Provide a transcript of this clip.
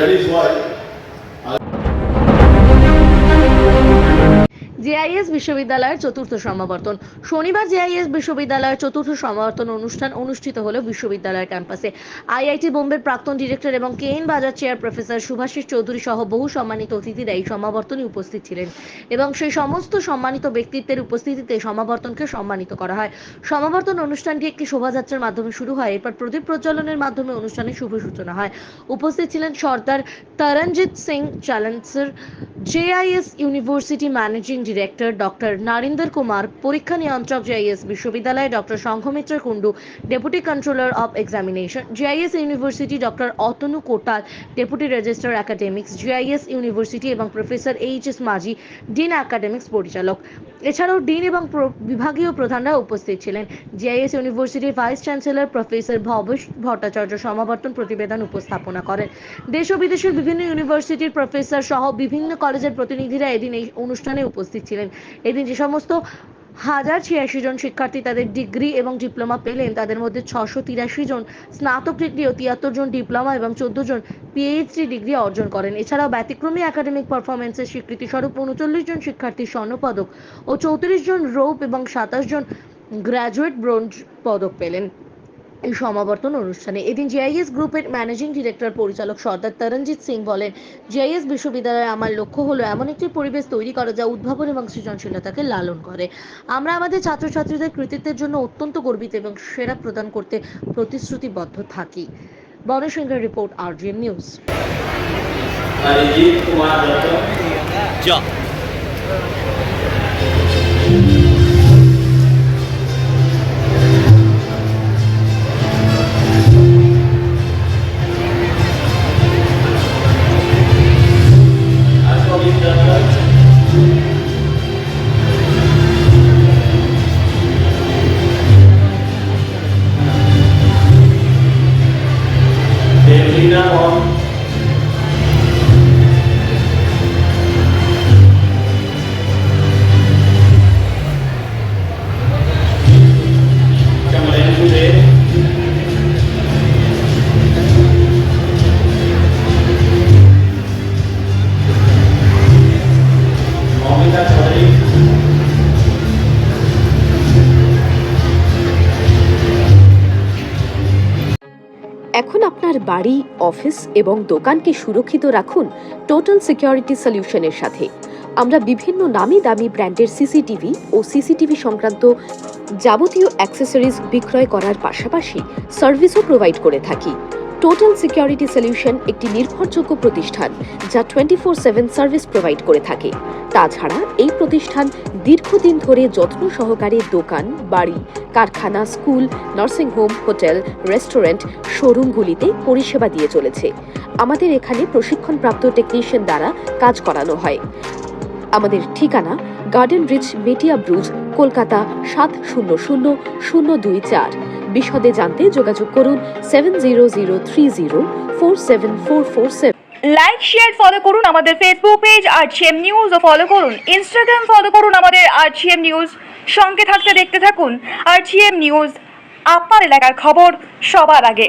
that is why JIS বিশ্ববিদ্যালয়ের চতুর্থ সমাবর্তন। শনিবার জেআইএস বিশ্ববিদ্যালয়ের চতুর্থ সমাবর্তন অনুষ্ঠান অনুষ্ঠিত হলো বিশ্ববিদ্যালয়ের ক্যাম্পাসে। আইআইটি বোম্বের প্রাক্তন ডিরেক্টর এবং কেএন বাজার চেয়ার প্রফেসর সুভাষিস চৌধুরী সহ বহু সম্মানিত অতিথিরা এই সমাবর্তনে উপস্থিত ছিলেন এবং সেই সমস্ত সম্মানিত ব্যক্তিত্বের উপস্থিতিতে সমাবর্তনকে সম্মানিত করা হয়। সমাবর্তন অনুষ্ঠানটি একটি শোভাযাত্রার মাধ্যমে শুরু হয়, এরপর প্রদীপ প্রজ্বলনের মাধ্যমে অনুষ্ঠানের শুভ সূচনা হয়। উপস্থিত ছিলেন Sardar Taranjit Singh chancellor, JIS university managing director doctor Narinder Kumar, পরীক্ষা নিয়ন্ত্রক জেআইএস বিশ্ববিদ্যালয় doctor Shankhamitra Kundu, deputy controller of examination JIS university doctor Atanu Kotal, deputy registrar academics JIS university এবং professor H S. Majhi, dean academics পরিচালক। এছাড়াও ডিন এবং বিভাগীয় প্রধানরা উপস্থিত ছিলেন। জেআইএস ইউনিভার্সিটির vice chancellor professor Bhabesh Bhattacharya সমাবর্তন প্রতিবেদন উপস্থাপনা করেন। দেশ ও বিদেশের বিভিন্ন ইউনিভার্সিটির প্রফেসর সহ বিভিন্ন কলেজের প্রতিনিধিরা এদিন এই অনুষ্ঠানে উপস্থিত ছিলেন। এদিন যে সমস্ত 1086 জন শিক্ষার্থী তাদের ডিগ্রি এবং ডিপ্লোমা পেলেন, তাদের মধ্যে 683 জন স্নাতক ডিগ্রি ও 73 জন ডিপ্লোমা এবং 14 জন পিএইচডি ডিগ্রি অর্জন করেন। এছাড়াও ব্যতিক্রমী একাডেমিক পারফরমেন্সের স্বীকৃতি স্বরূপ 39 জন শিক্ষার্থী স্বর্ণপদক ও 34 জন রৌপ এবং 27 জন গ্র্যাজুয়েট ব্রোঞ্জ পদক পেলেন এই সমাবর্তন অনুষ্ঠানে। এদিন জেআইএস গ্রুপের ম্যানেজিং ডিরেক্টর পরিচালক সর্দার তরণজিৎ সিং বলেন, জেআইএস বিশ্ববিদ্যালয়ে আমার লক্ষ্য হলো এমন একটি পরিবেশ তৈরি করা যা উদ্ভাবন এবং সৃজনশীলতাকে লালন করে। আমরা আমাদের ছাত্রছাত্রীদের কৃতিত্বের জন্য অত্যন্ত গর্বিত এবং সেরা প্রদান করতে প্রতিশ্রুতিবদ্ধ থাকি। বনজ সিংহের report, RGM news. Arijit Kumar Dutta Devrina on Kamaran Today Momita Chaudhary এখন আপনার বাড়ি, অফিস এবং দোকানকে সুরক্ষিত রাখুন টোটাল সিকিউরিটি সলিউশনের সাথে। আমরা বিভিন্ন নামি দামি ব্র্যান্ডের সিসিটিভি ও সিসিটিভি সংক্রান্ত যাবতীয় অ্যাক্সেসরিজ বিক্রয় করার পাশাপাশি সার্ভিসও প্রোভাইড করে থাকি। টোটাল সিকিউরিটি সলিউশন একটি নির্ভরযোগ্য প্রতিষ্ঠান যা 24/7 সার্ভিস প্রোভাইড করে থাকে। তাছাড়া এই প্রতিষ্ঠান দীর্ঘদিন ধরে যত্ন সহকারে দোকান, বাড়ি, কারখানা, স্কুল, নার্সিংহোম, হোটেল, রেস্টুরেন্ট, শোরুমগুলিতে পরিষেবা দিয়ে চলেছে। আমাদের এখানে প্রশিক্ষণপ্রাপ্ত টেকনিশিয়ান দ্বারা কাজ করানো হয়। আমাদের ঠিকানা গার্ডেন রিচ, মেটিয়া ব্রুজ, কলকাতা 700024। বিশদে জানতে যোগাযোগ করুন 7003047447। লাইক, শেয়ার, ফলো করুন আমাদের ফেসবুক পেজ আরজিএম নিউজ ও ফলো করুন ইনস্টাগ্রাম, ফলো করুন আমাদের আরজিএম নিউজ। সঙ্গে থাকতে দেখতে থাকুন আরজিএম নিউজ, আপনার এলাকার খবর সবার আগে।